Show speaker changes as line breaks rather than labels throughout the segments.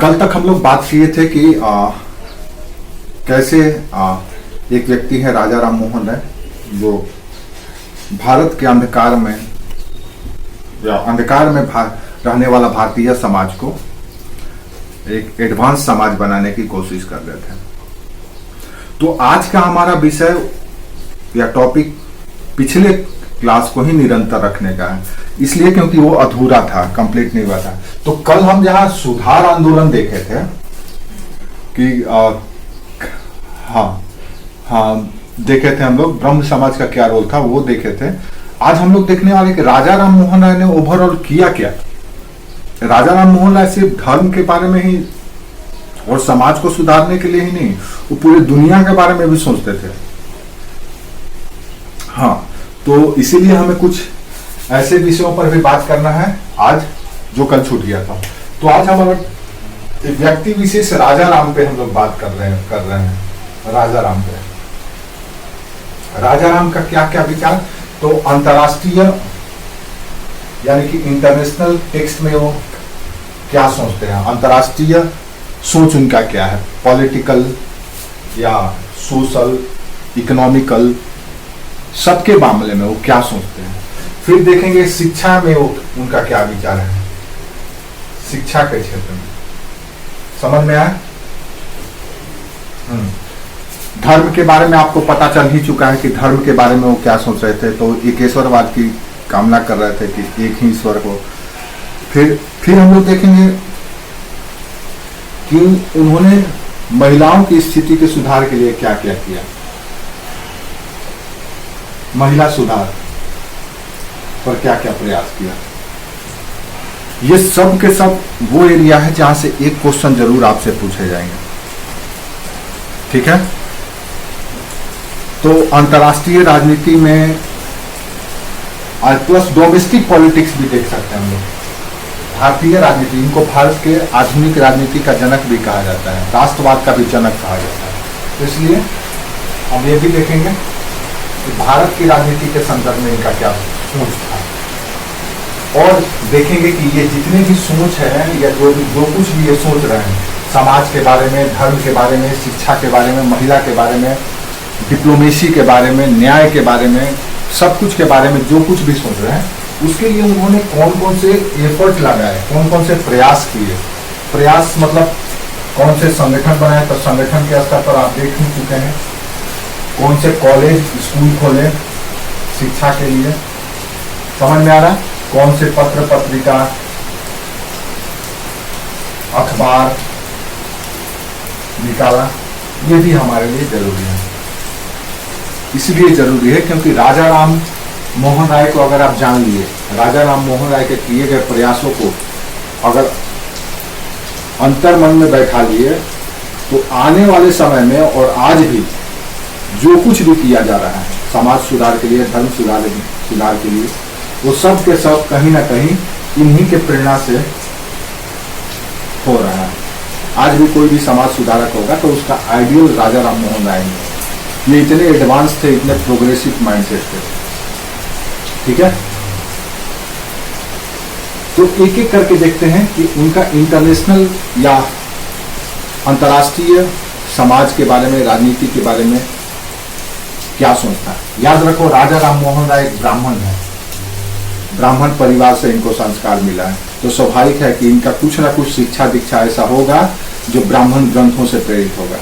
कल तक हम लोग बात किए थे कि कैसे एक व्यक्ति है राजा राम मोहन राय, जो भारत के अंधकार में रहने वाला भारतीय समाज को एक एडवांस समाज बनाने की कोशिश कर रहे थे। तो आज का हमारा विषय या टॉपिक पिछले क्लास को ही निरंतर रखने का है, इसलिए क्योंकि वो अधूरा था, कंप्लीट नहीं हुआ था। तो कल हम जहां सुधार आंदोलन देखे थे कि देखे थे हम लोग, ब्रह्म समाज का क्या रोल था वो देखे थे। आज हम लोग देखने वाले कि राजा राम मोहन राय ने ओवरऑल किया क्या। राजा राम मोहन राय सिर्फ धर्म के बारे में ही और समाज को सुधारने के लिए ही नहीं, वो पूरी दुनिया के बारे में भी सोचते थे। तो इसीलिए हमें कुछ ऐसे विषयों पर भी बात करना है आज, जो कल छूट गया था। तो आज हम एक व्यक्ति विशेष राजा राम पे हम लोग बात कर रहे हैं राजा राम पे। राजा राम का क्या क्या विचार, तो अंतरराष्ट्रीय यानी कि इंटरनेशनल टेक्स्ट में वो क्या सोचते हैं, अंतरराष्ट्रीय सोच उनका क्या है, पॉलिटिकल या सोशल, इकोनॉमिकल, सबके मामले में वो क्या सोचते हैं। फिर देखेंगे शिक्षा में वो उनका क्या विचार है, शिक्षा के क्षेत्र में। समझ में आया? धर्म के बारे में आपको पता चल ही चुका है कि धर्म के बारे में वो क्या सोच रहे थे। तो एकेश्वरवाद की कामना कर रहे थे कि एक ही ईश्वर को। फिर हम लोग देखेंगे कि उन्होंने महिलाओं की स्थिति के सुधार के लिए क्या क्या किया, महिला सुधार पर क्या क्या प्रयास किया। ये सब के सब वो एरिया है जहां से एक क्वेश्चन जरूर आपसे पूछे जाएंगे, ठीक है। तो अंतरराष्ट्रीय राजनीति में प्लस डोमेस्टिक पॉलिटिक्स भी देख सकते हैं हम लोग। भारतीय राजनीति, इनको भारत के आधुनिक राजनीति का जनक भी कहा जाता है, राष्ट्रवाद का भी जनक कहा जाता है। तो इसलिए हम ये भी देखेंगे कि भारत की राजनीति के संदर्भ में इनका क्या सोच था, और देखेंगे कि ये जितने भी सोच है या जो कुछ भी ये सोच रहे हैं समाज के बारे में, धर्म के बारे में, शिक्षा के बारे में, महिला के बारे में, डिप्लोमेसी के बारे में, न्याय के बारे में, सब कुछ के बारे में जो कुछ भी सोच रहे हैं, उसके लिए उन्होंने कौन कौन से एफर्ट लगाए, कौन कौन से प्रयास किए। प्रयास मतलब कौन से संगठन बनाए, तो संगठन के स्तर पर आप देख ही चुके हैं। कौन से कॉलेज स्कूल खोले शिक्षा के लिए, समझ में आ रहा है। कौन से पत्र पत्रिका अखबार निकाला, ये भी हमारे लिए जरूरी है। इसलिए जरूरी है क्योंकि राजा राम मोहन राय को अगर आप जान लिए, राजा राम मोहन राय के किए गए प्रयासों को अगर अंतर मन में बैठा लिए, तो आने वाले समय में और आज भी जो कुछ भी किया जा रहा है समाज सुधार के लिए, धर्म सुधार के लिए, वो सब के सब कहीं ना कहीं इन्हीं के प्रेरणा से हो रहा है। आज भी कोई भी समाज सुधारक होगा तो उसका आइडियल राजा राम मोहन राय है। ये इतने एडवांस थे, इतने प्रोग्रेसिव माइंडसेट थे, ठीक है। तो एक एक करके देखते हैं कि उनका इंटरनेशनल या अंतर्राष्ट्रीय समाज के बारे में, राजनीति के बारे में क्या सोचता है। याद रखो, राजा राम मोहन राय एक ब्राह्मण है, ब्राह्मण परिवार से इनको संस्कार मिला है, तो स्वाभाविक है कि इनका कुछ ना कुछ शिक्षा दीक्षा ऐसा होगा जो ब्राह्मण ग्रंथों से प्रेरित होगा।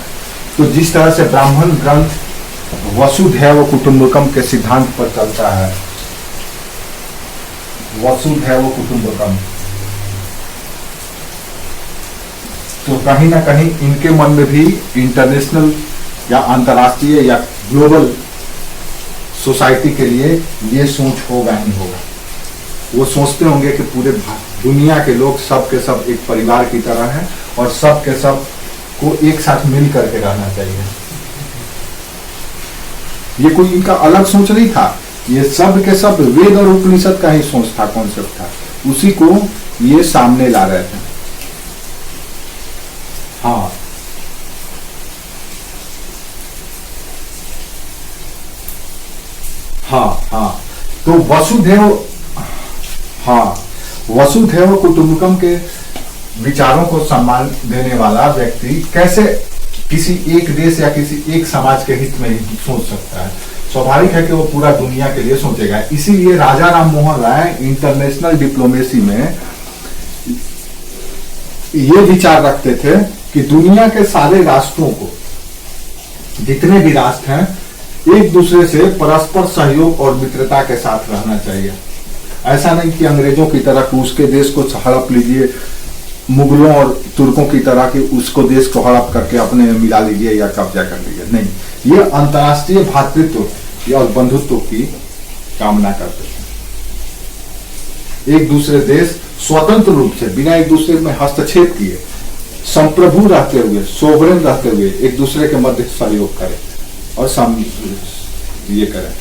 तो जिस तरह से ब्राह्मण ग्रंथ वसुधैव कुटुंबकम के सिद्धांत पर चलता है, वसुधैव कुटुंबकम, तो कहीं ना कहीं इनके मन में भी इंटरनेशनल या अंतर्राष्ट्रीय या ग्लोबल सोसाइटी के लिए ये सोच होगा ही होगा। वो सोचते होंगे कि पूरे दुनिया के लोग सब के सब एक परिवार की तरह हैं और सब के सब को एक साथ मिल करके रहना चाहिए। ये कोई इनका अलग सोच नहीं था, ये सब के सब वेद और उपनिषद का ही सोच था, कॉन्सेप्ट था, उसी को ये सामने ला रहे थे। तो वसुधैव कुटुंबकम के विचारों को सम्मान देने वाला व्यक्ति कैसे किसी एक देश या किसी एक समाज के हित में ही सोच सकता है? स्वाभाविक है कि वो पूरा दुनिया के लिए सोचेगा। इसीलिए राजा राम मोहन राय इंटरनेशनल डिप्लोमेसी में ये विचार रखते थे कि दुनिया के सारे राष्ट्रों को, जितने भी राष्ट्र हैं, एक दूसरे से परस्पर सहयोग और मित्रता के साथ रहना चाहिए। ऐसा नहीं कि अंग्रेजों की तरह कि उसके देश को हड़प लीजिए, मुगलों और तुर्कों की तरह कि उसको देश को हड़प करके अपने में मिला लीजिए या कब्जा कर लीजिए। नहीं, ये अंतर्राष्ट्रीय भ्रातृत्व और बंधुत्व की कामना करते थे। एक दूसरे देश स्वतंत्र रूप से बिना एक दूसरे में हस्तक्षेप किए, संप्रभु रहते हुए, सोवरेन रहते हुए एक दूसरे के मध्य सहयोग करें और ये करें।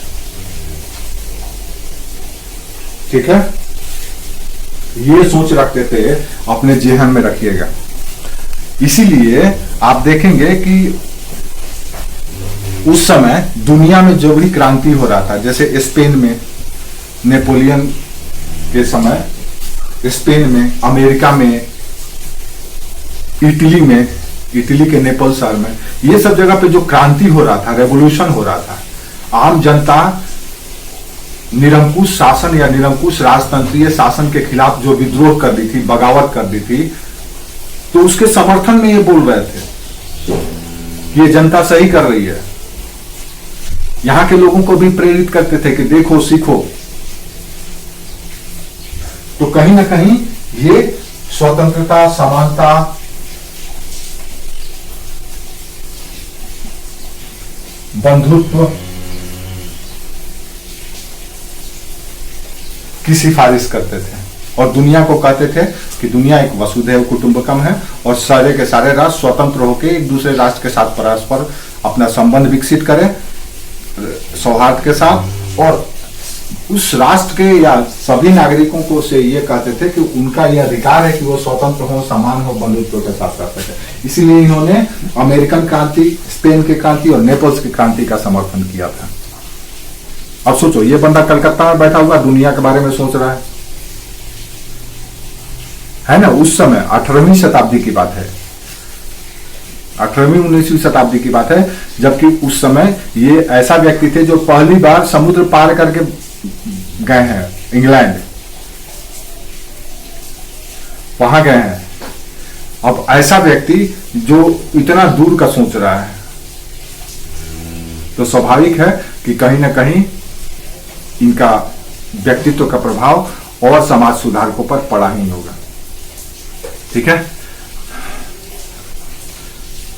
ठीक है, ये सोच रखते थे, अपने जेहन में रखिएगा। इसीलिए आप देखेंगे कि उस समय दुनिया में जो भी क्रांति हो रहा था, जैसे स्पेन में नेपोलियन के समय, स्पेन में, अमेरिका में, इटली के नेपल शहर में, ये सब जगह पे जो क्रांति हो रहा था, रेवोल्यूशन हो रहा था, आम जनता निरंकुश शासन या निरंकुश राजतंत्रीय शासन के खिलाफ जो विद्रोह कर दी थी, बगावत कर दी थी, तो उसके समर्थन में ये बोल रहे थे कि ये जनता सही कर रही है। यहां के लोगों को भी प्रेरित करते थे कि देखो, सीखो। तो कहीं ना कहीं ये स्वतंत्रता, समानता, बंधुत्व की सिफारिश करते थे और दुनिया को कहते थे कि दुनिया एक वसुधैव कुटुंबकम है और सारे के सारे राष्ट्र स्वतंत्र होकर एक दूसरे राष्ट्र के साथ परस्पर अपना संबंध विकसित करें सौहार्द के साथ, और उस राष्ट्र के या सभी नागरिकों को से ये कहते थे कि उनका यह अधिकार है कि वो स्वतंत्र हो, समान हो, बंधुत्व के साथ रह सके। इसीलिए इन्होंने अमेरिकन क्रांति, स्पेन की क्रांति और नेपल्स की क्रांति का समर्थन किया था। अब सोचो, ये बंदा कलकत्ता में बैठा हुआ दुनिया के बारे में सोच रहा है ना? उस समय 18वीं शताब्दी की बात है, 18वीं 19वीं शताब्दी की बात है, जबकि उस समय ये ऐसा व्यक्ति थे जो पहली बार समुद्र पार करके गए हैं, इंग्लैंड वहां गए हैं। अब ऐसा व्यक्ति जो इतना दूर का सोच रहा है, तो स्वाभाविक है कि कहीं ना कहीं इनका व्यक्तित्व का प्रभाव और समाज सुधारकों पर पड़ा ही होगा। ठीक है,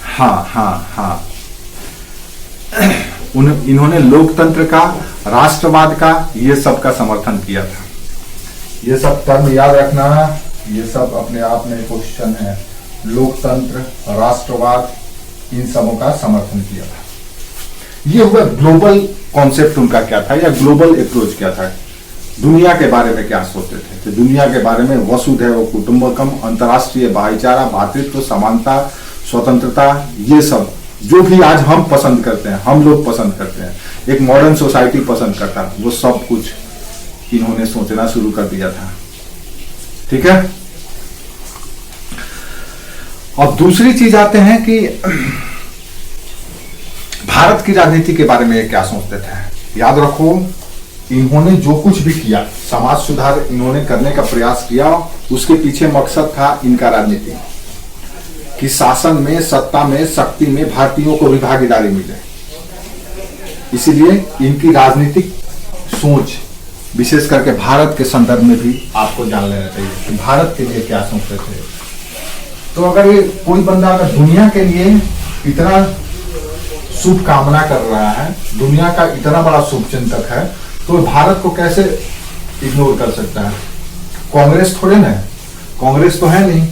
हाँ, इन्होंने लोकतंत्र का, राष्ट्रवाद का, ये सब का समर्थन किया था। ये सब टर्म याद रखना, ये सब अपने आप में क्वेश्चन है। लोकतंत्र, राष्ट्रवाद, इन सबों का समर्थन किया था। ये हुआ ग्लोबल कॉन्सेप्ट उनका क्या था या ग्लोबल अप्रोच क्या था, दुनिया के बारे में क्या सोचते थे। तो दुनिया के बारे में वसुधैव कुटुंबकम, अंतर्राष्ट्रीय भाईचारा, भातृत्व, समानता, स्वतंत्रता, ये सब जो भी आज हम पसंद करते हैं, हम लोग पसंद करते हैं, एक मॉडर्न सोसाइटी पसंद करता है, वो सब कुछ इन्होंने सोचना शुरू कर दिया था। ठीक है, अब दूसरी चीज आते हैं कि भारत की राजनीति के बारे में क्या सोचते थे। याद रखो, इन्होंने जो कुछ भी किया, समाज सुधार इन्होंने करने का प्रयास किया, उसके पीछे मकसद था इनका राजनीति कि शासन में, सत्ता में, शक्ति में भारतीयों को भी भागीदारी मिले। इसीलिए इनकी राजनीतिक सोच विशेष करके भारत के संदर्भ में भी आपको जान लेना चाहिए कि भारत के लिए क्या सोचते थे। तो अगर ये कोई बंदा अगर दुनिया के लिए इतना शुभ कामना कर रहा है, दुनिया का इतना बड़ा शुभ चिंतक है, तो भारत को कैसे इग्नोर कर सकता है? कांग्रेस थोड़े ना है, कांग्रेस तो है नहीं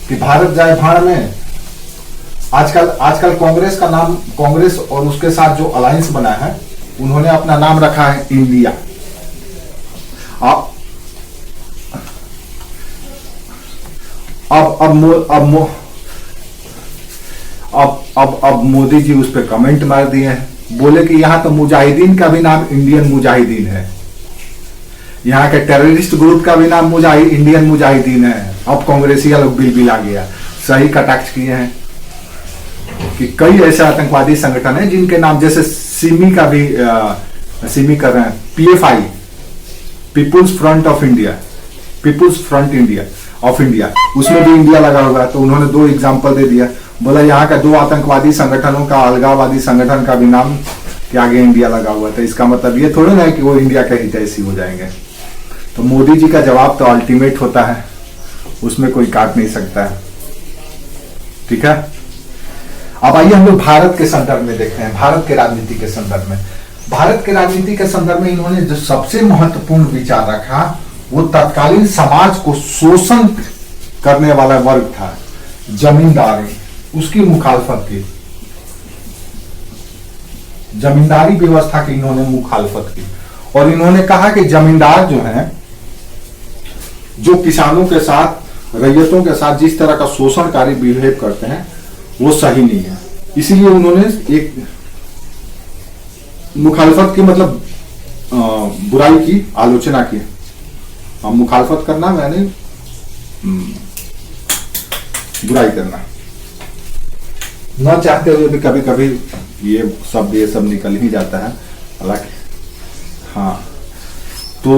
कि भारत जाए भाड़ में। आजकल कांग्रेस का नाम, कांग्रेस और उसके साथ जो अलायंस बना है, उन्होंने अपना नाम रखा है इंडिया। अब मोदी जी उस पर कमेंट मार दिए हैं, बोले कि यहां तो मुजाहिदीन का भी नाम इंडियन मुजाहिदीन है, यहाँ के टेररिस्ट ग्रुप का भी नाम इंडियन मुजाहिदीन है, अब कांग्रेसिया लोग बिल भी आ गया, सही कटाक्ष किए हैं कि कई ऐसे आतंकवादी संगठन हैं जिनके नाम, जैसे सिमी का भी सिमी कर रहे हैं, PFI, People's Front of India, People's Front India of India, उसमें भी इंडिया लगा हुआ है। तो उन्होंने 2 एग्जाम्पल दे दिया, बोला यहाँ का 2 आतंकवादी संगठनों का, अलगाववादी संगठन का भी नाम के आगे इंडिया लगा हुआ था। इसका मतलब ये थोड़ा ना है कि वो इंडिया के हितैषी हो जाएंगे। तो मोदी जी का जवाब तो अल्टीमेट होता है, उसमें कोई काट नहीं सकता है। ठीक है, अब आइए हम लोग भारत के संदर्भ में देखते हैं, भारत के राजनीति के संदर्भ में। भारत के राजनीति के संदर्भ में इन्होंने जो सबसे महत्वपूर्ण विचार रखा वो तत्कालीन समाज को शोषण करने वाला वर्ग था, जमींदारी, उसकी मुखालफत की, जमींदारी व्यवस्था की इन्होंने मुखालफत की। और इन्होंने कहा कि जमींदार जो हैं, जो किसानों के साथ, रैयतों के साथ जिस तरह का शोषणकारी बिहेव करते हैं वो सही नहीं है। इसीलिए उन्होंने एक मुखालफत की, मतलब बुराई की आलोचना की। अब मुखालफत करना मैंने बुराई करना, न चाहते हुए भी कभी कभी ये सब निकल ही जाता है, हालांकि हाँ। तो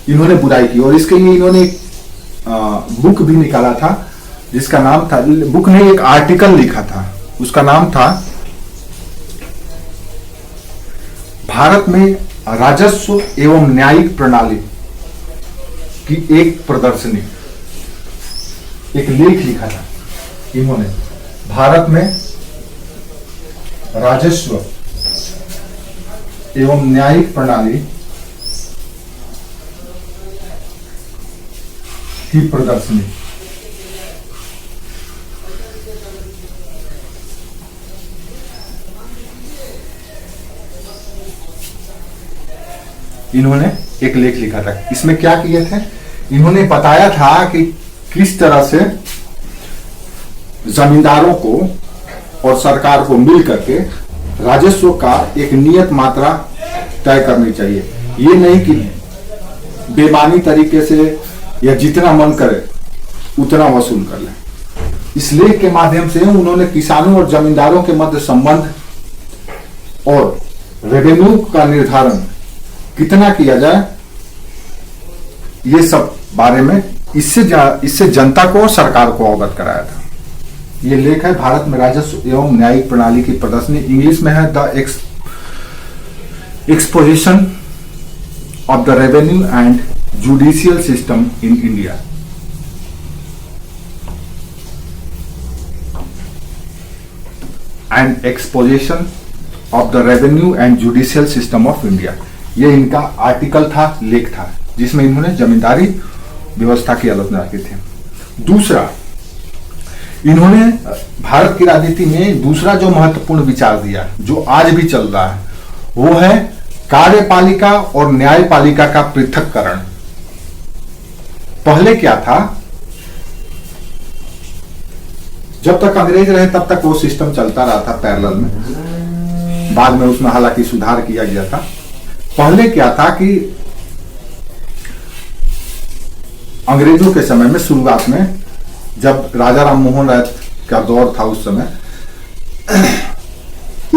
इन्होंने बुराई की और इसके लिए इन्होंने एक बुक भी निकाला था जिसका नाम था, बुक ने एक आर्टिकल लिखा था, उसका नाम था भारत में राजस्व एवं न्यायिक प्रणाली की एक प्रदर्शनी। एक लेख लिखा था इन्होंने, भारत में राजस्व एवं न्यायिक प्रणाली की प्रदर्शनी। इन्होंने एक लेख लिखा था, इसमें क्या किए थे, इन्होंने बताया था कि किस तरह से जमींदारों को और सरकार को मिल करके राजस्व का एक नियत मात्रा तय करनी चाहिए। ये नहीं कि बेमानी तरीके से या जितना मन करे उतना वसूल कर ले। इस लेख के माध्यम से उन्होंने किसानों और जमींदारों के मध्य संबंध और रेवेन्यू का निर्धारण कितना किया जाए, ये सब बारे में इससे जनता को और सरकार को अवगत कराया था। ये लेख है भारत में राजस्व एवं न्यायिक प्रणाली की प्रदर्शनी, इंग्लिश में है the exposition of the revenue and judicial system in India. And exposition of the revenue and judicial system of India, ये इनका आर्टिकल था, लेख था, जिसमें इन्होंने जमींदारी व्यवस्था की आलोचना की थी। दूसरा, इन्होंने भारत की राजनीति में दूसरा जो महत्वपूर्ण विचार दिया, जो आज भी चल रहा है, वो है कार्यपालिका और न्यायपालिका का पृथक्करण। पहले क्या था, जब तक अंग्रेज रहे तब तक वो सिस्टम चलता रहा था पैरेलल में, बाद में उसमें हालांकि सुधार किया गया था। पहले क्या था कि अंग्रेजों के समय में, शुरुआत में जब राजा राम मोहन राय का दौर था, उस समय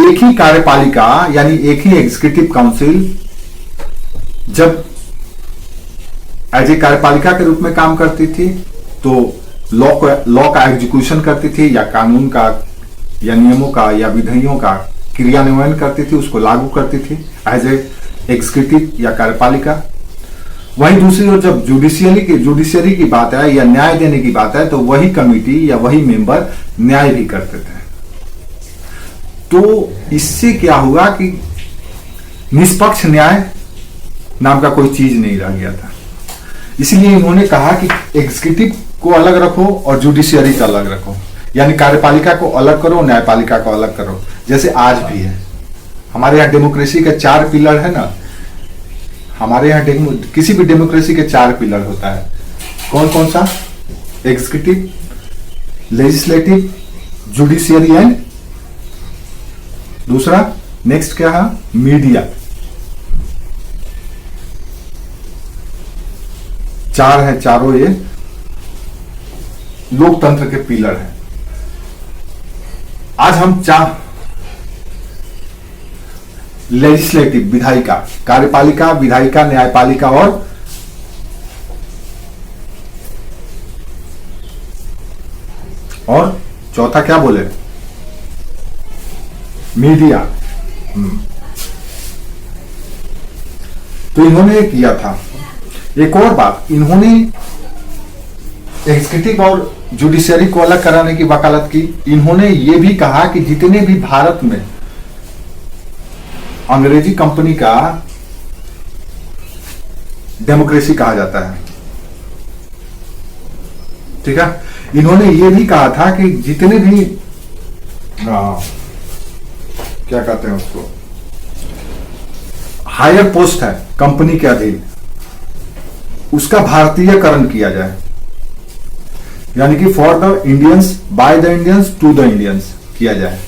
एक ही कार्यपालिका यानी एक ही एग्जीक्यूटिव काउंसिल जब एज ए कार्यपालिका के रूप में काम करती थी, तो लॉ का एग्जीक्यूशन करती थी, या कानून का या नियमों का या विधियों का क्रियान्वयन करती थी, उसको लागू करती थी एज ए एग्जीक्यूटिव या कार्यपालिका। वहीं दूसरी ओर जब जुडिशियरी की बात है या न्याय देने की बात है, तो वही कमिटी या वही मेंबर न्याय भी करते थे। तो इससे क्या हुआ कि निष्पक्ष न्याय नाम का कोई चीज नहीं रह गया था। इसलिए इन्होंने कहा कि एग्जीक्यूटिव को अलग रखो और जुडिशियरी को अलग रखो, यानी कार्यपालिका को अलग करो, न्यायपालिका को अलग करो, जैसे आज भी है। हमारे यहाँ डेमोक्रेसी के 4 पिलर है ना, हमारे यहाँ किसी भी डेमोक्रेसी के 4 पिलर होता है। कौन कौन सा? एग्जीक्यूटिव, लेजिस्लेटिव, जुडिशियरी एंड दूसरा नेक्स्ट क्या है? मीडिया। 4 है, चारों ये लोकतंत्र के पिलर हैं। आज हम लेजिस्लेटिव विधायिका, कार्यपालिका, विधायिका, न्यायपालिका और चौथा क्या बोले, मीडिया। तो इन्होंने किया था एक और बात, इन्होंने एग्जीक्यूटिव और जुडिशरी को अलग कराने की वकालत की। इन्होंने ये भी कहा कि जितने भी भारत में अंग्रेजी कंपनी का डेमोक्रेसी कहा जाता है, ठीक है, इन्होंने ये भी कहा था कि जितने भी क्या कहते हैं उसको, हायर पोस्ट है कंपनी के अधीन, उसका भारतीयकरण किया जाए, यानी कि for the Indians, by the Indians, to the Indians किया जाए,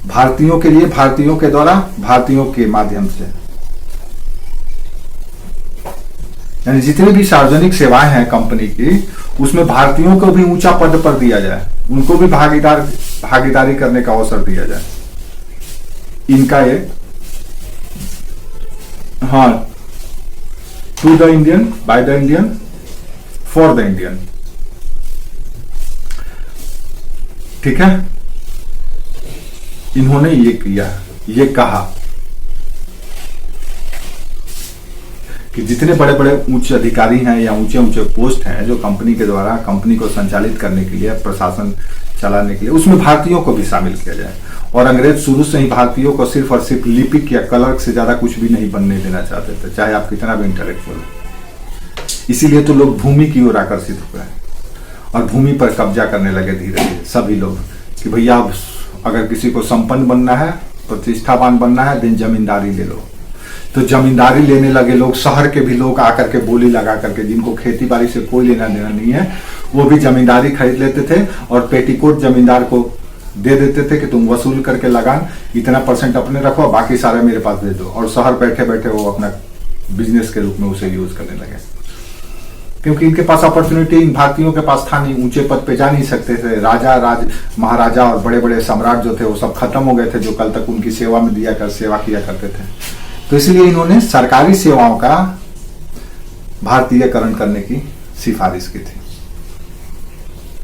भारतीयों के लिए, भारतीयों के द्वारा, भारतीयों के माध्यम से। यानी जितनी भी सार्वजनिक सेवाएं हैं कंपनी की, उसमें भारतीयों को भी ऊंचा पद पर दिया जाए, उनको भी भागीदारी करने का अवसर दिया जाए। इनका ये हाँ, to the Indian, by the Indian, for the Indian, ठीक है। इन्होंने ये किया, ये कहा कि जितने बड़े बड़े उच्च अधिकारी हैं या ऊंचे ऊंचे पोस्ट हैं जो कंपनी के द्वारा कंपनी को संचालित करने के लिए, प्रशासन चलाने के लिए, उसमें भारतीयों को भी शामिल किया जाए। और अंग्रेज शुरू से ही भारतीयों को सिर्फ और सिर्फ लिपिक या क्लर्क से ज्यादा कुछ भी नहीं बनने देना चाहते थे, चाहे आप कितना भी इंटेलेक्चुअल हो। इसीलिए तो लोग भूमि की ओर आकर्षित हो गए और भूमि पर कब्जा करने लगे धीरे धीरे सभी लोग, कि भैया अगर किसी को संपन्न बनना है, प्रतिष्ठावान बनना है, दिन जमींदारी ले लो। तो जमींदारी लेने लगे लोग, शहर के भी लोग आकर के बोली लगा करके, जिनको खेती बाड़ी से कोई लेना देना नहीं है, वो भी जमींदारी खरीद लेते थे और पेटीकोट जमींदार को दे देते थे कि तुम वसूल करके लगान, इतना % अपने रखो, बाकी सारे मेरे पास दे दो। और शहर बैठे बैठे वो अपना बिजनेस के रूप में उसे यूज करने लगे, क्योंकि इनके पास अपॉर्चुनिटी इन भारतीयों के पास था नहीं, ऊंचे पद पे जा नहीं सकते थे। राजा महाराजा और बड़े बड़े सम्राट जो थे वो सब खत्म हो गए थे, जो कल तक उनकी सेवा में सेवा किया करते थे। तो इसलिए इन्होंने सरकारी सेवाओं का भारतीयकरण करने की सिफारिश की थी,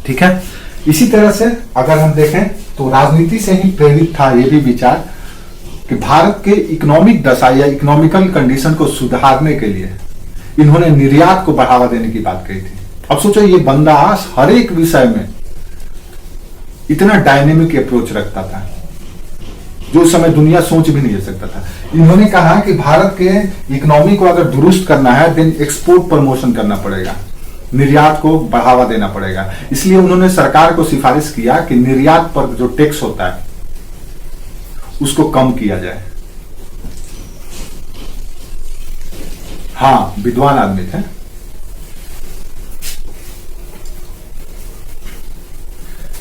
ठीक है। इसी तरह से अगर हम देखें तो राजनीति से ही प्रेरित था ये भी विचार कि भारत के इकोनॉमिक दशा या इकोनॉमिकल कंडीशन को सुधारने के लिए इन्होंने निर्यात को बढ़ावा देने की बात कही थी। अब सोचो, ये बंदा हर एक विषय में इतना डायनेमिक अप्रोच रखता था जो उस समय दुनिया सोच भी नहीं सकता था। इन्होंने कहा कि भारत के इकोनॉमी को अगर दुरुस्त करना है, देन एक्सपोर्ट प्रमोशन करना पड़ेगा, निर्यात को बढ़ावा देना पड़ेगा। इसलिए उन्होंने सरकार को सिफारिश किया कि निर्यात पर जो टैक्स होता है उसको कम किया जाए। हाँ, विद्वान आदमी थे।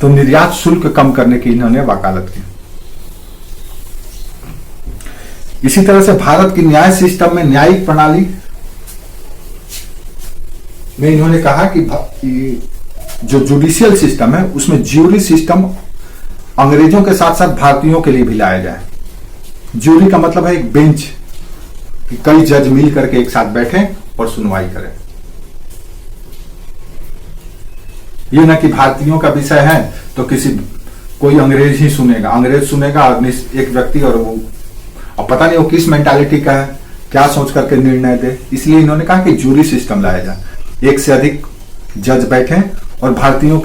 तो निर्यात शुल्क कम करने की इन्होंने वकालत की। इसी तरह से भारत की न्याय सिस्टम में, न्यायिक प्रणाली में इन्होंने कहा कि जो जुडिशियल सिस्टम है उसमें ज्यूरी सिस्टम अंग्रेजों के साथ साथ भारतीयों के लिए भी लाया जाए। ज्यूरी का मतलब है एक बेंच, कि कई जज मिल करके एक साथ बैठे और सुनवाई करें। ये ना कि भारतीयों का विषय है तो कोई अंग्रेज ही सुनेगा, अंग्रेज सुनेगा एक व्यक्ति, और वो अब पता नहीं वो किस मेंटालिटी का है, क्या सोच करके निर्णय दे। इसलिए इन्होंने कहा कि जूरी सिस्टम लाया जाए, एक से अधिक जज बैठे और भारतीयों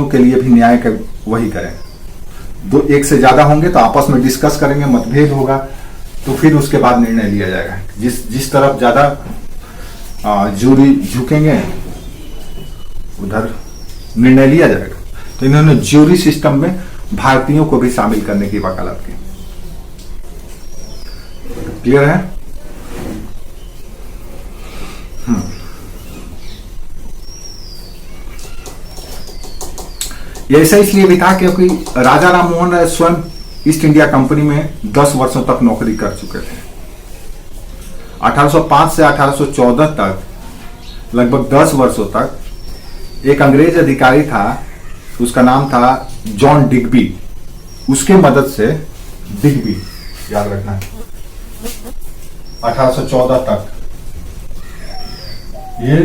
के लिए भी न्याय का वही करें। एक से ज्यादा होंगे तो आपस में डिस्कस करेंगे, मतभेद होगा तो फिर उसके बाद निर्णय लिया जाएगा। जिस तरफ ज्यादा जूरी झुकेंगे उधर निर्णय लिया जाएगा। तो इन्होंने ज्यूरी सिस्टम में भारतीयों को भी शामिल करने की वकालत की। क्लियर है? ये ऐसा इसलिए भी था क्योंकि राजा राम मोहन राय स्वयं ईस्ट इंडिया कंपनी में 10 वर्षों तक नौकरी कर चुके थे। 1805 से 1814 तक लगभग 10 वर्षों तक एक अंग्रेज अधिकारी था, उसका नाम था जॉन डिग्बी। उसके मदद से, डिग्बी याद रखना, 1814 तक ये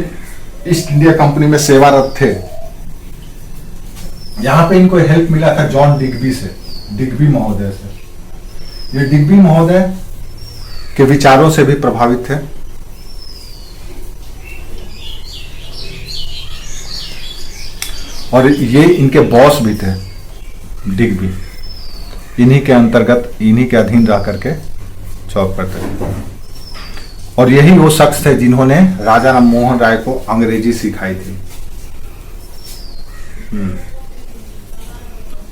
ईस्ट इंडिया कंपनी में सेवारत थे। यहां पे इनको हेल्प मिला था जॉन डिग्बी से, डिग्बी महोदय से। ये डिग्बी महोदय के विचारों से भी प्रभावित थे। और ये इनके बॉस भी थे, डिग्बी। इन्हीं के अंतर्गत, इन्हीं के अधीन रह करके जॉब करते थे। और यही वो शख्स थे जिन्होंने राजा राम मोहन राय को अंग्रेजी सिखाई थी।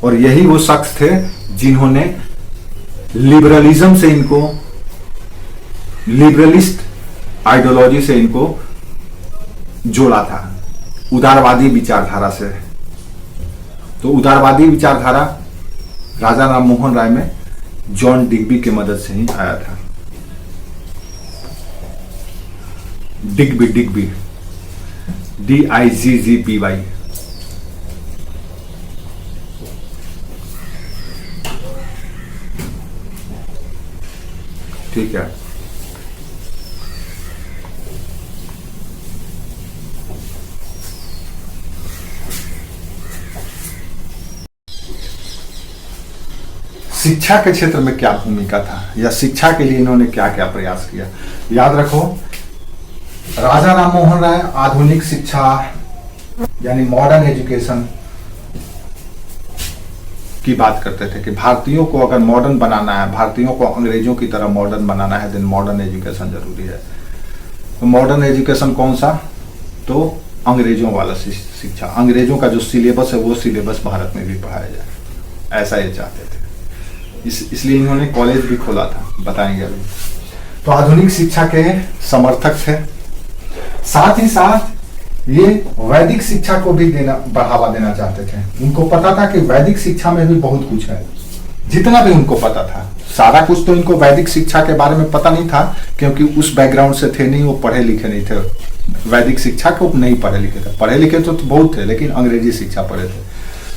और यही वो शख्स थे जिन्होंने लिबरलिज्म से इनको, लिबरलिस्ट आइडियोलॉजी से इनको जोड़ा था, उदारवादी विचारधारा से। तो उदारवादी विचारधारा राजा राम मोहन राय में जॉन डिग्बी की मदद से ही आया था। Digby, Digby, DIGGBY। ठीक है। शिक्षा के क्षेत्र में क्या भूमिका था, या शिक्षा के लिए इन्होंने क्या क्या प्रयास किया। याद रखो, राजा राम मोहन राय आधुनिक शिक्षा यानी मॉडर्न एजुकेशन की बात करते थे कि भारतीयों को अगर मॉडर्न बनाना है, भारतीयों को अंग्रेजों की तरह मॉडर्न बनाना है, देन मॉडर्न एजुकेशन जरूरी है। तो मॉडर्न एजुकेशन कौन सा? तो अंग्रेजों वाला शिक्षा, अंग्रेजों का जो सिलेबस है वो सिलेबस भारत में भी पढ़ाया जाए, ऐसा ये चाहते थे। इसलिए इन्होंने कॉलेज भी खोला था, बताएंगे अभी। तो आधुनिक शिक्षा के समर्थक थे। साथ ही साथ ये वैदिक शिक्षा को भी बढ़ावा देना चाहते थे। उनको पता था कि वैदिक शिक्षा में भी बहुत कुछ है, जितना भी उनको पता था। सारा कुछ तो इनको वैदिक शिक्षा के बारे में पता नहीं था, क्योंकि उस बैकग्राउंड से थे नहीं, वो पढ़े लिखे नहीं थे। वैदिक शिक्षा को नहीं पढ़े लिखे थे, पढ़े लिखे तो बहुत थे, लेकिन अंग्रेजी शिक्षा पढ़े थे।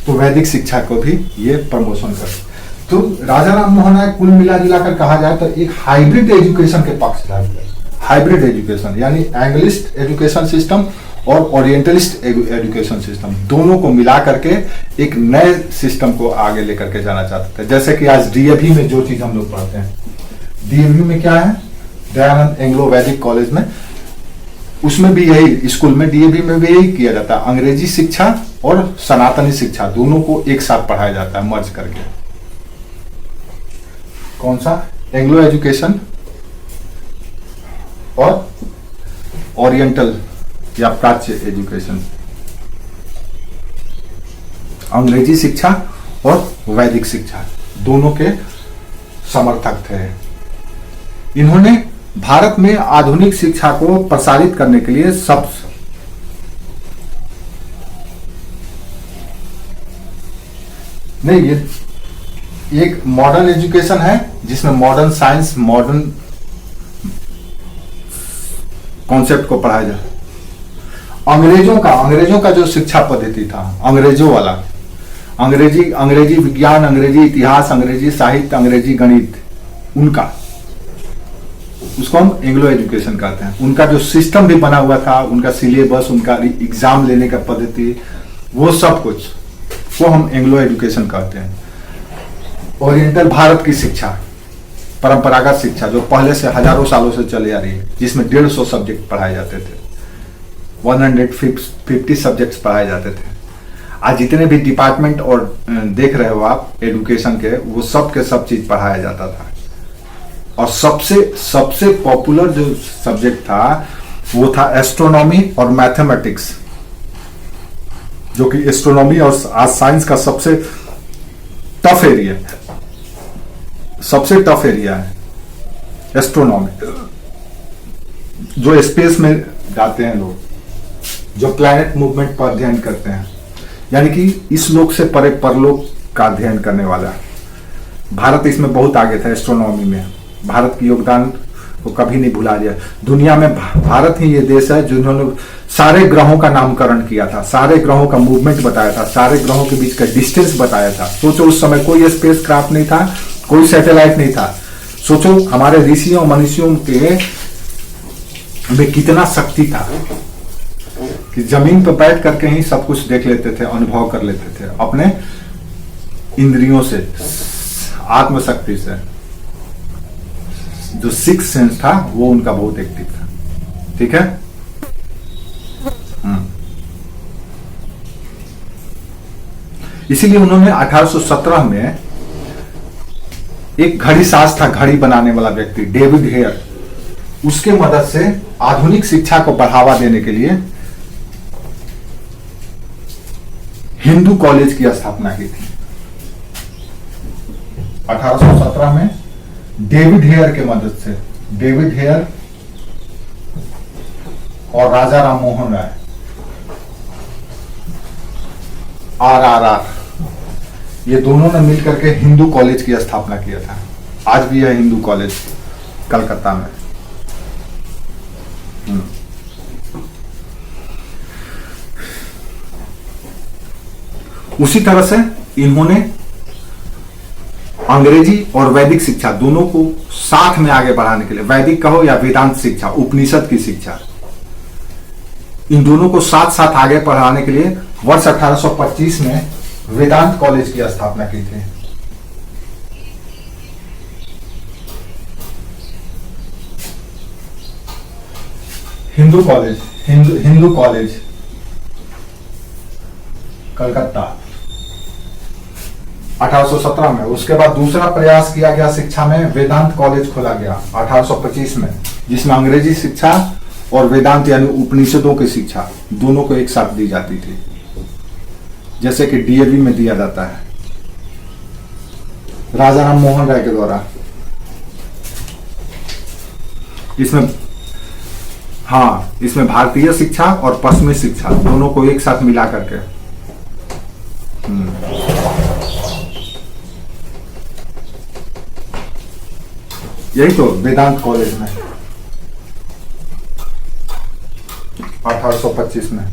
तो वैदिक शिक्षा को भी ये प्रमोशन करते। तो राजा राम मोहन राय कुल मिला जुलाकर कहा जाए तो एक हाइब्रिड एजुकेशन के पक्षधर थे। हाइब्रिड एजुकेशन यानी एंग्लिस्ट एजुकेशन सिस्टम और ओरिएंटलिस्ट एजुकेशन सिस्टम, दोनों को मिला करके एक नए सिस्टम को आगे लेकर के जाना चाहते थे। जैसे कि आज डीएवी में जो चीज हम लोग पढ़ते हैं, डीएवी में क्या है, दयानंद एंग्लो वैदिक कॉलेज में, उसमें भी यही, स्कूल में डीएवी में भी यही किया जाता है। अंग्रेजी शिक्षा और सनातनी शिक्षा दोनों को एक साथ पढ़ाया जाता है, मर्ज करके। कौन सा? एंग्लो एजुकेशन और ओरिएंटल या प्राच्य एजुकेशन, अंग्रेजी शिक्षा और वैदिक शिक्षा दोनों के समर्थक थे। इन्होंने भारत में आधुनिक शिक्षा को प्रसारित करने के लिए ये एक मॉडर्न एजुकेशन है जिसमें मॉडर्न साइंस, मॉडर्न कॉन्सेप्ट को पढ़ाया जाए। अंग्रेजों का जो शिक्षा पद्धति था, अंग्रेजों वाला, अंग्रेजी विज्ञान, अंग्रेजी इतिहास, अंग्रेजी साहित्य, अंग्रेजी गणित, उनका, उसको हम एंग्लो एजुकेशन कहते हैं। उनका जो सिस्टम भी बना हुआ था, उनका सिलेबस, उनका एग्जाम लेने का पद्धति, वो सब कुछ वो हम एंग्लो एजुकेशन कहते हैं। ओरिएंटल भारत की शिक्षा, परंपरागत शिक्षा जो पहले से हजारों सालों से चली आ रही है, जिसमें 150 सब्जेक्ट पढ़ाए जाते थे, 150 सब्जेक्ट्स पढ़ाए जाते थे। आज जितने भी डिपार्टमेंट और देख रहे हो आप एजुकेशन के, वो सब के सब चीज पढ़ाया जाता था। और सबसे पॉपुलर जो सब्जेक्ट था वो था एस्ट्रोनॉमी और मैथमेटिक्स, जो कि एस्ट्रोनॉमी और आज साइंस का सबसे टफ एरिया है, सबसे टफ एरिया है एस्ट्रोनॉमी। जो स्पेस में जाते हैं लोग, जो प्लैनेट मूवमेंट पर अध्ययन करते हैं, यानी कि इस लोक से परे परलोक का अध्ययन करने वाला। भारत इसमें बहुत आगे था एस्ट्रोनॉमी में। भारत की योगदान को कभी नहीं भुला दिया। दुनिया में भारत ही ये देश है जिन्होंने सारे ग्रहों का नामकरण किया था, सारे ग्रहों का मूवमेंट बताया था, सारे ग्रहों के बीच का डिस्टेंस बताया था। सोचो उस समय कोई स्पेस क्राफ्ट नहीं था, कोई सैटेलाइट नहीं था। सोचो हमारे ऋषियों मनुष्यों के में कितना शक्ति था कि जमीन पर बैठ करके ही सब कुछ देख लेते थे, अनुभव कर लेते थे अपने इंद्रियों से, आत्मशक्ति से। जो सिक्स सेंस था वो उनका बहुत एक्टिव था। ठीक है। इसीलिए उन्होंने 1817 में एक घड़ी साज था, घड़ी बनाने वाला व्यक्ति डेविड हेयर, उसके मदद से आधुनिक शिक्षा को बढ़ावा देने के लिए हिंदू कॉलेज की स्थापना की थी। 1817 में डेविड हेयर के मदद से, डेविड हेयर और राजा राम मोहन राय, RRR, ये दोनों ने मिलकर के हिंदू कॉलेज की स्थापना किया था। आज भी है हिंदू कॉलेज कलकत्ता में। उसी तरह से इन्होंने अंग्रेजी और वैदिक शिक्षा दोनों को साथ में आगे बढ़ाने के लिए, वैदिक कहो या वेदांत शिक्षा, उपनिषद की शिक्षा, इन दोनों को साथ साथ आगे बढ़ाने के लिए वर्ष 1825 में वेदांत कॉलेज की स्थापना की थी। हिंदू कॉलेज, हिंदू कॉलेज कलकत्ता 1817 में। उसके बाद दूसरा प्रयास किया गया शिक्षा में, वेदांत कॉलेज खोला गया 1825 में, जिसमें अंग्रेजी शिक्षा और वेदांत यानी उपनिषदों की शिक्षा दोनों को एक साथ दी जाती थी, जैसे कि डीएवी में दिया जाता है राजा राम मोहन राय के द्वारा। इसमें भारतीय शिक्षा और पश्चिमी शिक्षा दोनों को एक साथ मिला करके यही तो वेदांत कॉलेज में 1825 में।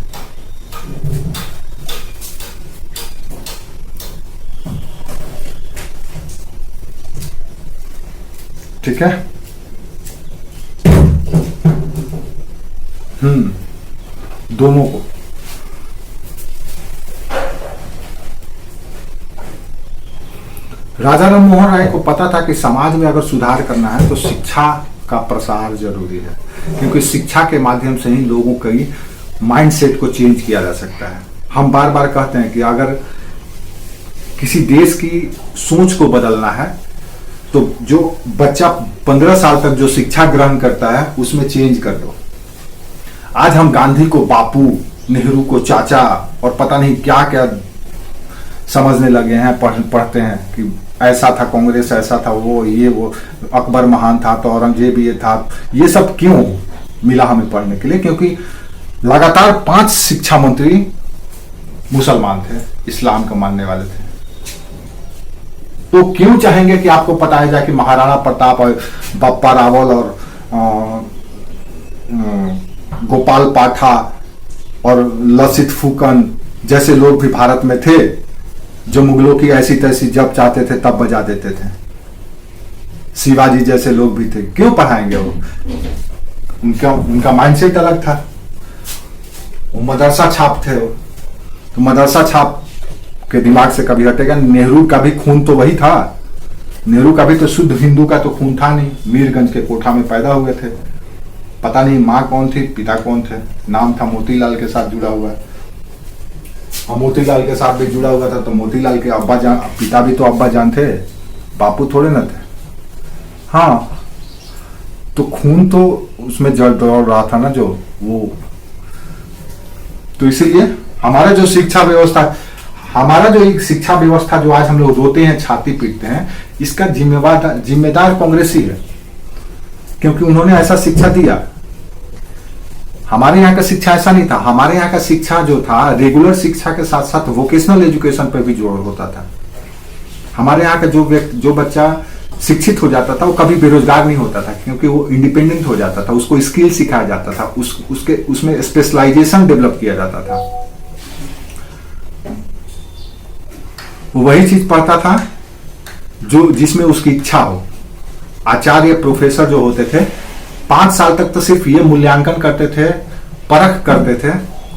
ठीक है। दोनों को राजा राम मोहन राय को पता था कि समाज में अगर सुधार करना है तो शिक्षा का प्रसार जरूरी है, क्योंकि शिक्षा के माध्यम से ही लोगों के माइंडसेट को चेंज किया जा सकता है। हम बार बार कहते हैं कि अगर किसी देश की सोच को बदलना है तो जो बच्चा 15 साल तक जो शिक्षा ग्रहण करता है उसमें चेंज कर दो। आज हम गांधी को बापू, नेहरू को चाचा और पता नहीं क्या क्या समझने लगे हैं, पढ़ते हैं कि ऐसा था कांग्रेस, ऐसा था वो, ये वो अकबर महान था तो औरंगजेब ये था। ये सब क्यों मिला हमें पढ़ने के लिए? क्योंकि लगातार 5 शिक्षा मंत्री मुसलमान थे, इस्लाम को मानने वाले थे। तो क्यों चाहेंगे कि आपको बताया जाए कि महाराणा प्रताप और बप्पा रावल और गोपाल पाठा और लसित फूकन जैसे लोग भी भारत में थे, जो मुगलों की ऐसी तैसी जब चाहते थे तब बजा देते थे। शिवाजी जैसे लोग भी थे, क्यों पढ़ाएंगे वो? उनका माइंडसेट अलग था। वो मदरसा छाप थे, वो तो मदरसा छाप के दिमाग से कभी हटेगा। नेहरू का भी खून तो वही था, नेहरू का भी तो शुद्ध हिंदू का तो खून था नहीं। मीरगंज के कोठा में पैदा हुए थे, पता नहीं माँ कौन थी पिता कौन थे, नाम था मोतीलाल के साथ जुड़ा हुआ है। और मोतीलाल के साथ भी जुड़ा हुआ था तो मोतीलाल के अब्बा जान, पिता भी तो अब्बा जान थे, बापू थोड़े न थे। हाँ, तो खून तो उसमें जड़ दौड़ रहा था ना जो वो। तो इसीलिए हमारा जो शिक्षा व्यवस्था, हमारा जो एक शिक्षा व्यवस्था जो आज हम लोग रोते हैं, छाती पीटते हैं, इसका जिम्मेदार कांग्रेस ही है, क्योंकि उन्होंने ऐसा शिक्षा दिया। हमारे यहाँ का शिक्षा ऐसा नहीं था। हमारे यहाँ का शिक्षा जो था रेगुलर शिक्षा के साथ साथ वोकेशनल एजुकेशन पर भी जोर होता था। हमारे यहाँ का जो बच्चा शिक्षित हो जाता था वो कभी बेरोजगार नहीं होता था, क्योंकि वो इंडिपेंडेंट हो जाता था, उसको स्किल सिखाया जाता था, उसमें स्पेशलाइजेशन डेवलप किया जाता था। वो वही चीज पढ़ता था जो जिसमें उसकी इच्छा हो। आचार्य प्रोफेसर जो होते थे 5 साल तक तो सिर्फ ये मूल्यांकन करते थे, परख करते थे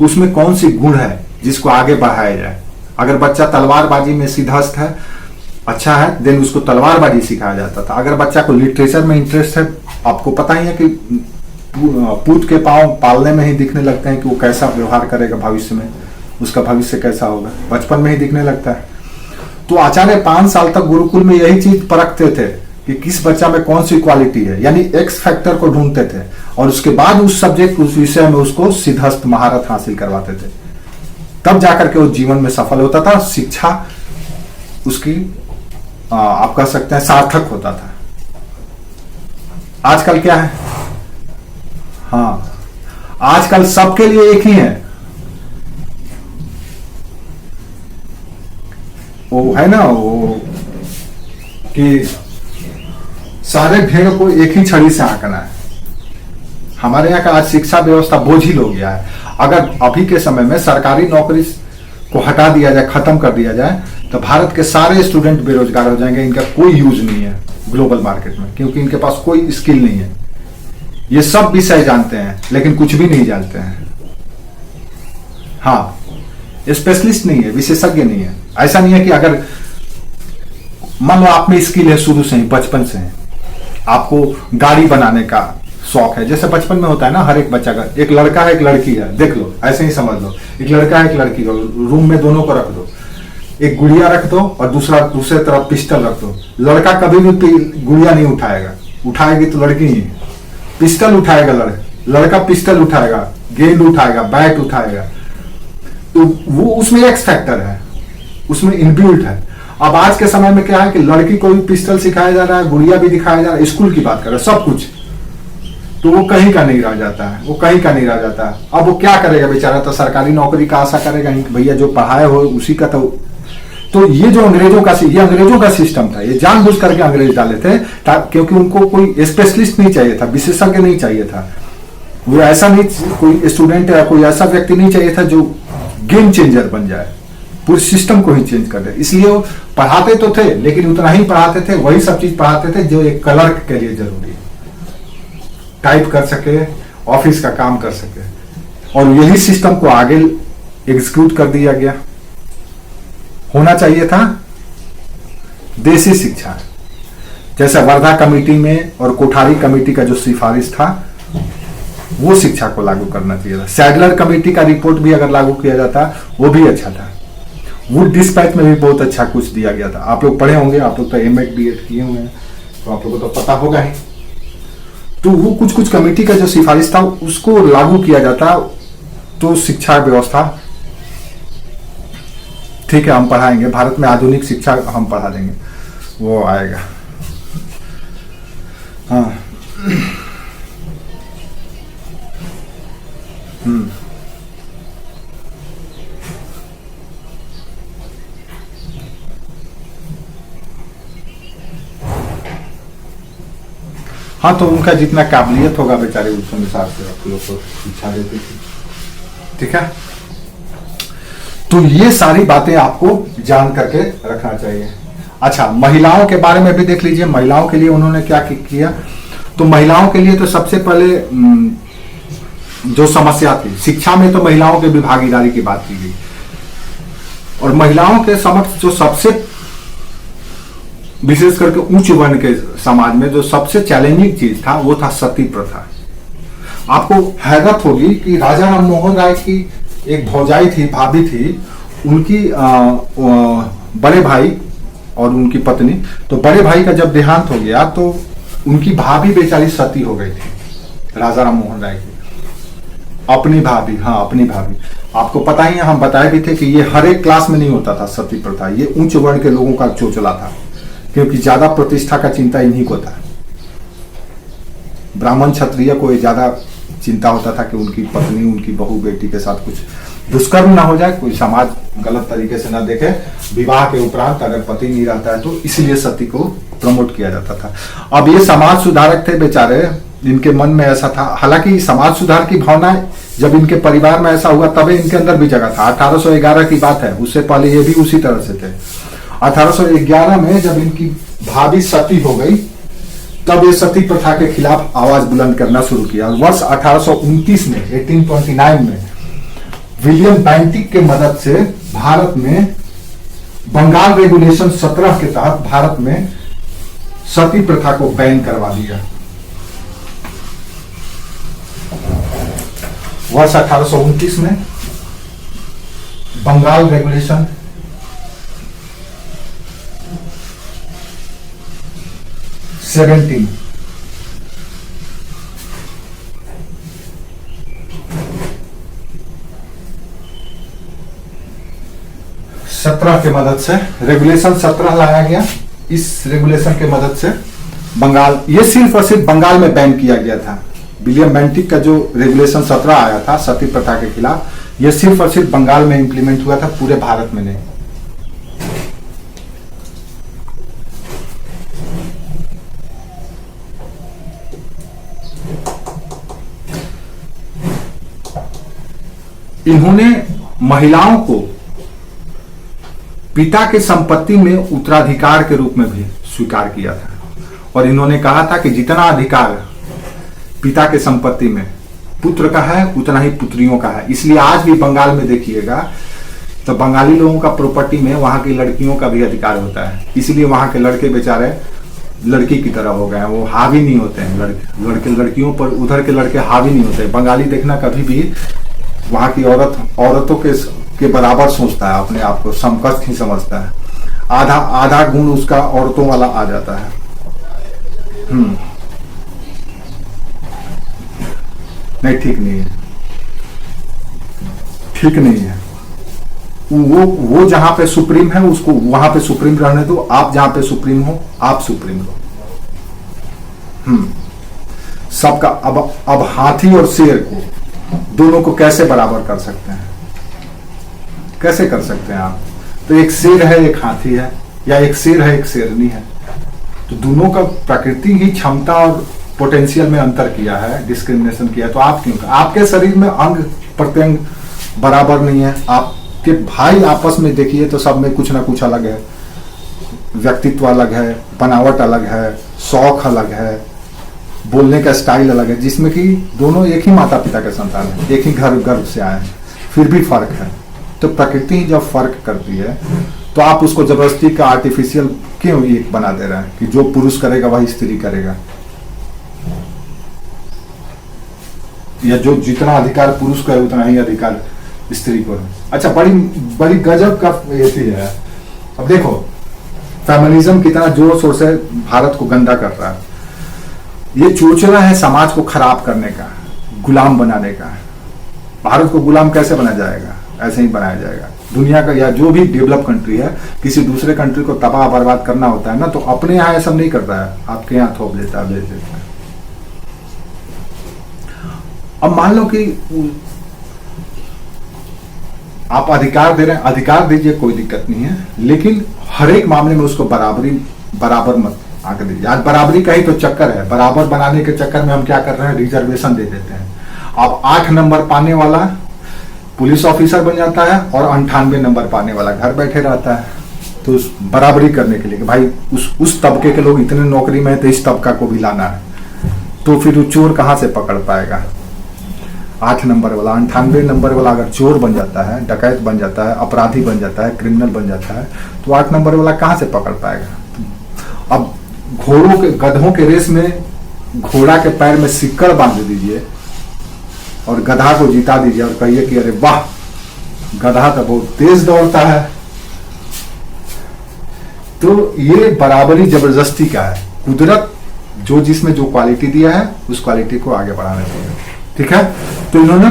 उसमें कौन सी गुण है जिसको आगे बढ़ाया जाए। अगर बच्चा तलवारबाजी में सिद्धहस्त है, अच्छा है, देन उसको तलवारबाजी सिखाया जाता था। अगर बच्चा को लिटरेचर में इंटरेस्ट है, आपको पता ही है कि पूत के पांव पालने में ही दिखने लगते हैं कि वो कैसा व्यवहार करेगा भविष्य में, उसका भविष्य कैसा होगा, बचपन में ही दिखने लगता है। तो आचार्य 5 साल तक गुरुकुल में यही चीज परखते थे कि किस बच्चा में कौन सी क्वालिटी है, यानी एक्स फैक्टर को ढूंढते थे, और उसके बाद उस सब्जेक्ट उस विषय में उसको सिद्धहस्त महारत हासिल करवाते थे। तब जाकर के वो जीवन में सफल होता था, शिक्षा उसकी आप कह सकते हैं सार्थक होता था। आजकल क्या है, हाँ आजकल सबके लिए एक ही है, वो है ना वो कि सारे भेड़ को एक ही छड़ी से आंकना है। हमारे यहाँ का आज शिक्षा व्यवस्था बोझिल हो गया है। अगर अभी के समय में सरकारी नौकरी को हटा दिया जाए, खत्म कर दिया जाए, तो भारत के सारे स्टूडेंट बेरोजगार हो जाएंगे। इनका कोई यूज नहीं है ग्लोबल मार्केट में, क्योंकि इनके पास कोई स्किल नहीं है। ये सब विषय जानते हैं लेकिन कुछ भी नहीं जानते हैं। हाँ, स्पेशलिस्ट नहीं है, विशेषज्ञ नहीं है। ऐसा नहीं है कि अगर मान लो आप में स्किल है शुरू से ही, बचपन से ही, आपको गाड़ी बनाने का शौक है, जैसे बचपन में होता है ना हर एक बच्चा का, एक लड़का है एक लड़की है, देख लो ऐसे ही समझ लो, एक लड़का है एक लड़की को रूम में दोनों को रख दो, एक गुड़िया रख दो और दूसरे तरफ पिस्टल रख दो। लड़का कभी भी गुड़िया नहीं उठाएगा, उठाएगी तो लड़की ही। पिस्टल उठाएगा लड़का पिस्टल उठाएगा, गेंद उठाएगा, बैट उठाएगा, तो वो उसमें एक्स फैक्टर है, उसमें इनबिल्ट है। अब आज के समय में क्या है कि लड़की को भी पिस्टल सिखाया जा रहा है, गुड़िया भी दिखाया जा रहा है, स्कूल की बात कर रहा है, सब कुछ, तो वो कहीं का नहीं रह जाता है, वो कहीं का नहीं रह जाता है। अब वो क्या करेगा बेचारा, तो सरकारी नौकरी का आशा करेगा, भैया जो पढ़ाए हो उसी का। तो ये जो अंग्रेजों का सिस्टम था, ये जानबूझ करके अंग्रेज डाले थे, क्योंकि उनको कोई स्पेशलिस्ट नहीं चाहिए था, विशेषज्ञ नहीं चाहिए था। वो ऐसा नहीं, कोई स्टूडेंट या कोई ऐसा व्यक्ति नहीं चाहिए था जो गेम चेंजर बन जाए, पूरे सिस्टम को ही चेंज कर दे। इसलिए वो पढ़ाते तो थे लेकिन उतना ही पढ़ाते थे, वही सब चीज पढ़ाते थे जो एक क्लर्क के लिए जरूरी है, टाइप कर सके, ऑफिस का काम कर सके। और यही सिस्टम को आगे एग्जीक्यूट कर दिया गया। होना चाहिए था देसी शिक्षा, जैसे वर्धा कमेटी में और कोठारी कमेटी का जो सिफारिश था, वो शिक्षा को लागू करना चाहिए था। सैडलर कमेटी का रिपोर्ट भी अगर लागू किया जाता वो भी अच्छा था। वुड डिस्पैच में भी बहुत अच्छा कुछ दिया गया था। आप लोग पढ़े होंगे, आप लोग तो एमएड बीएड किए हुए हैं, तो आप लोगों को तो पता होगा ही। तो वो कुछ कमेटी का जो सिफारिश था उसको लागू किया जाता तो शिक्षा व्यवस्था ठीक है, हम पढ़ाएंगे, भारत में आधुनिक शिक्षा हम पढ़ा देंगे, वो आएगा। हाँ हाँ, तो उनका जितना काबिलियत होगा बेचारे उस अनुसार से आप लोग को शिक्षा देते थे, ठीक है। तो ये सारी बातें आपको जान करके रखना चाहिए। अच्छा, महिलाओं के बारे में भी देख लीजिए, महिलाओं के लिए उन्होंने क्या किया। तो महिलाओं के लिए तो सबसे पहले जो समस्या थी शिक्षा में, तो महिलाओं के भी भागीदारी की बात की गई, और महिलाओं के समक्ष जो सबसे विशेष करके उच्च वर्ण के समाज में जो सबसे चैलेंजिंग चीज था वो था सती प्रथा। आपको हैरत होगी कि राजा राम मोहन राय की एक भौजाई थी, भाभी थी, उनकी बड़े भाई और उनकी पत्नी, तो बड़े भाई का जब देहांत हो गया तो उनकी भाभी बेचारी सती हो गई थी राजा राम मोहन राय की, अपनी भाभी। हाँ, अपनी भाभी। आपको पता ही है, हम बताए भी थे कि ये हर एक क्लास में नहीं होता था सती प्रथा, ये उच्च वर्ण के लोगों का चोचला था, क्योंकि ज्यादा प्रतिष्ठा का चिंता इन्हीं को था। ब्राह्मण क्षत्रिय को ज्यादा चिंता होता था कि उनकी पत्नी, उनकी बहू, बेटी के साथ कुछ दुष्कर्म ना हो जाए, कोई समाज गलत तरीके से ना देखे। विवाह के उपरांत अगर पति नहीं रहता है तो इसलिए सती को प्रमोट किया जाता था। अब ये समाज सुधारक थे बेचारे, इनके मन में ऐसा था, हालांकि समाज सुधार की भावना जब इनके परिवार में ऐसा हुआ तभी इनके अंदर भी जगह था। 1811 की बात है, उससे पहले ये भी उसी तरह से थे। 1811 में जब इनकी भाभी सती हो गई तब ये सती प्रथा के खिलाफ आवाज बुलंद करना शुरू किया। वर्ष 1829 में 1829 में विलियम बेंटिक के मदद से भारत में बंगाल रेगुलेशन 17 के तहत भारत में सती प्रथा को बैन करवा दिया। वर्ष 1829 में बंगाल रेगुलेशन 17 17 के मदद से रेगुलेशन 17 लाया गया। इस रेगुलेशन के मदद से बंगाल, ये सिर्फ और सिर्फ बंगाल में बैन किया गया था। विलियम बेंटिक का जो रेगुलेशन 17 आया था सती प्रथा के खिलाफ, यह सिर्फ और सिर्फ बंगाल में इंप्लीमेंट हुआ था, पूरे भारत में नहीं। इन्होंने महिलाओं को पिता के संपत्ति में उत्तराधिकार के रूप में भी स्वीकार किया था और इन्होंने कहा था कि जितना अधिकार पिता के संपत्ति में पुत्र का है उतना ही पुत्रियों का है। इसलिए आज भी बंगाल में देखिएगा तो बंगाली लोगों का प्रॉपर्टी में वहां की लड़कियों का भी अधिकार होता है। इसलिए वहां के लड़के बेचारे लड़की की तरह हो गए हैं, वो हावी नहीं होते हैं। लड़के लड़कियों पर उधर के लड़के हावी नहीं होते। बंगाली देखना कभी भी वहां की औरतों के बराबर सोचता है, अपने आप को समकक्ष ही समझता है। आधा गुण उसका औरतों वाला आ जाता है। नहीं, ठीक नहीं है, ठीक नहीं है। वो जहां पे सुप्रीम है उसको वहां पे सुप्रीम रहने दो। आप जहां पे सुप्रीम हो आप सुप्रीम हो। सबका अब हाथी और शेर को दोनों को कैसे बराबर कर सकते हैं? कैसे कर सकते हैं आप? तो एक शेर है एक हाथी है, या एक शेर है एक शेरनी है। तो दोनों का प्रकृति ही क्षमता और पोटेंशियल में अंतर किया है, डिस्क्रिमिनेशन किया है। तो आप क्यों? आपके शरीर में अंग प्रत्यंग बराबर नहीं है। आपके भाई आपस में देखिए तो सब में कुछ ना कुछ अलग है। व्यक्तित्व अलग है, बनावट अलग है, शौक अलग है, बोलने का स्टाइल अलग है, जिसमें कि दोनों एक ही माता पिता के संतान है, एक ही गर्भ से आए हैं, फिर भी फर्क है। तो प्रकृति ही जब फर्क करती है तो आप उसको जबरदस्ती का आर्टिफिशियल क्यों एक बना दे रहे हैं कि जो पुरुष करेगा वही स्त्री करेगा, या जो जितना अधिकार पुरुष का है उतना ही अधिकार स्त्री को है। अच्छा, बड़ी गजब का ये है। अब देखो फेमिनिज्म कितना जोर शोर से भारत को गंदा कर रहा है। ये चोचला है समाज को खराब करने का, गुलाम बनाने का। भारत को गुलाम कैसे बनाया जाएगा? ऐसे ही बनाया जाएगा। दुनिया का या जो भी डेवलप कंट्री है, किसी दूसरे कंट्री को तबाह बर्बाद करना होता है ना, तो अपने यहाँ ऐसा नहीं करता है, आपके यहाँ थोप देता है, भेज देता है। अब मान लो कि आप अधिकार दे रहे हैं, अधिकार दीजिए, कोई दिक्कत नहीं है, लेकिन हर एक मामले में उसको बराबर मत आकर दीजिए। आज बराबरी का ही तो चक्कर है। बराबर बनाने के चक्कर में हम क्या कर रहे हैं? रिजर्वेशन दे देते हैं। अब 8 नंबर पाने वाला पुलिस ऑफिसर बन जाता है और 98 नंबर पाने वाला घर बैठे रहता है। तो उस बराबरी करने के लिए कि भाई उस तबके के लोग इतने नौकरी में है तो इस तबका को भी लाना है। तो फिर वो चोर कहां से पकड़ पाएगा? 8 नंबर वाला 98 नंबर वाला अगर चोर बन जाता है, डकैत बन जाता है, अपराधी बन जाता है, क्रिमिनल बन जाता है, तो 8 नंबर वाला कहां से पकड़ पाएगा? अब गधों के रेस में घोड़ा के पैर में सिक्कड़ बांध दीजिए और गधा को जिता दीजिए और कहिए कि अरे वाह, गधा तो बहुत तेज दौड़ता है। तो ये बराबरी जबरदस्ती का है। कुदरत जो जिसमें जो क्वालिटी दिया है उस क्वालिटी को आगे बढ़ाना चाहिए। ठीक है? तो इन्होंने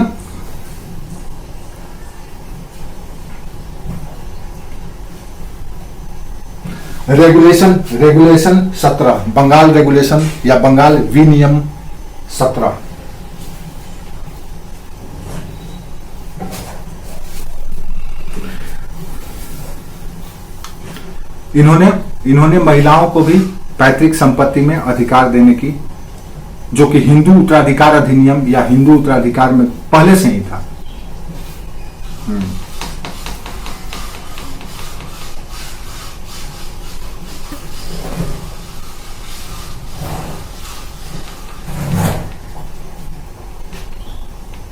रेगुलेशन 17, बंगाल रेगुलेशन या बंगाल विनियम 17, इन्होंने महिलाओं को भी पैतृक संपत्ति में अधिकार देने की, जो कि हिंदू उत्तराधिकार अधिनियम या हिंदू उत्तराधिकार में पहले से ही था।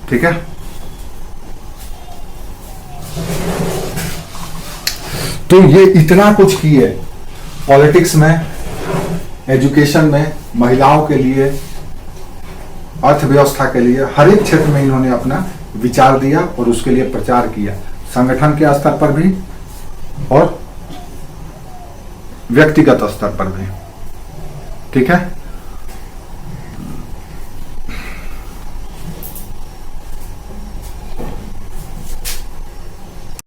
ठीक है, तो ये इतना कुछ किए पॉलिटिक्स में, एजुकेशन में, महिलाओं के लिए, अर्थव्यवस्था के लिए, हर एक क्षेत्र में इन्होंने अपना विचार दिया और उसके लिए प्रचार किया, संगठन के स्तर पर भी और व्यक्तिगत स्तर पर भी। ठीक है।